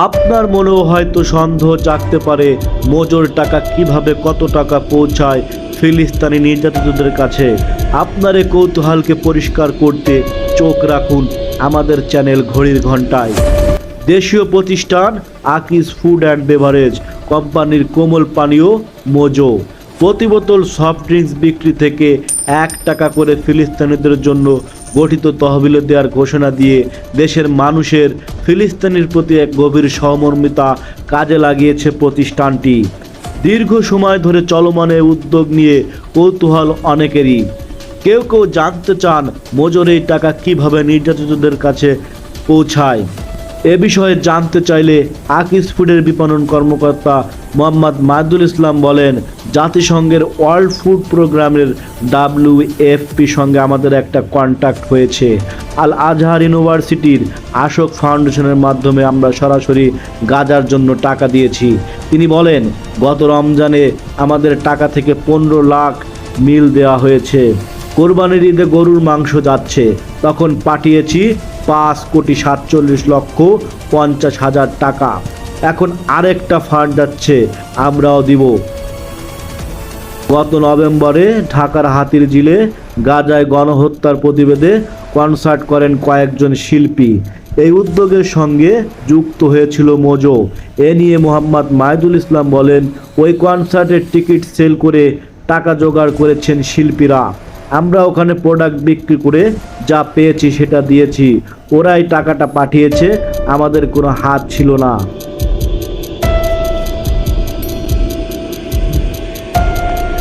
আপনার মনেও হয়তো সন্দেহ জাগতে পারে মোজোর টাকা কিভাবে কত টাকা পৌঁছায় ফিলিস্তিনি নির্যাতিতদের কাছে। আপনার এই কৌতূহলকে পরিষ্কার করতে চোখ রাখুন আমাদের চ্যানেল ঘড়ির ঘন্টায়। দেশীয় প্রতিষ্ঠান আকিজ ফুড অ্যান্ড বেভারেজ কোম্পানির কোমল পানীয় মোজো প্রতি বোতল সফট ড্রিঙ্কস বিক্রি থেকে 1 টাকা করে ফিলিস্তিনিদের জন্য গঠিত তহবিলে দেওয়ার ঘোষণা দিয়ে দেশের মানুষের ফিলিস্তিনির প্রতি এক গভীর সহমর্মিতা কাজে লাগিয়েছে প্রতিষ্ঠানটি। দীর্ঘ সময় ধরে চলমান এই উদ্যোগ নিয়ে কৌতূহল অনেকেরই। কেউ কেউ জানতে চান মোজোর এই টাকা কিভাবে নির্যাতিতদের কাছে পৌঁছায়। এ বিষয়ে জানতে চাইলে আকিজ ফুডের বিপণন কর্মকর্তা মোহাম্মদ মাহিদুল ইসলাম বলেন, জাতিসংঘের ওয়ার্ল্ড ফুড প্রোগ্রামের WFP সঙ্গে আমাদের একটা কন্ট্যাক্ট হয়েছে। আল আজহার ইউনিভার্সিটির আশোক ফাউন্ডেশনের মাধ্যমে আমরা সরাসরি গাজার জন্য টাকা দিয়েছি। তিনি বলেন, গত রমজানে আমাদের টাকা থেকে 15 লাখ মিল দেওয়া হয়েছে। কোরবানির ঈদে গরুর মাংস যাচ্ছে, তখন পাঠিয়েছি 5,47,50,000 টাকা। এখন আরেকটা ফান্ড যাচ্ছে, আমরাও দিব। গত নভেম্বরে ঢাকার হাতিরঝিলে গাজায় গণহত্যার প্রতিবাদে কনসার্ট করেন কয়েকজন শিল্পী। এই উদ্যোগের সঙ্গে যুক্ত হয়েছিল মোজো। এ নিয়ে মোহাম্মদ মাহিদুল ইসলাম বলেন, ওই কনসার্টের টিকিট সেল করে টাকা জোগাড় করেছেন শিল্পীরা। আমরা ওখানে প্রোডাক্ট বিক্রি করে যা পেয়েছি সেটা দিয়েছি। ওরাই টাকাটা পাঠিয়েছে, আমাদের কোনো হাত ছিল না।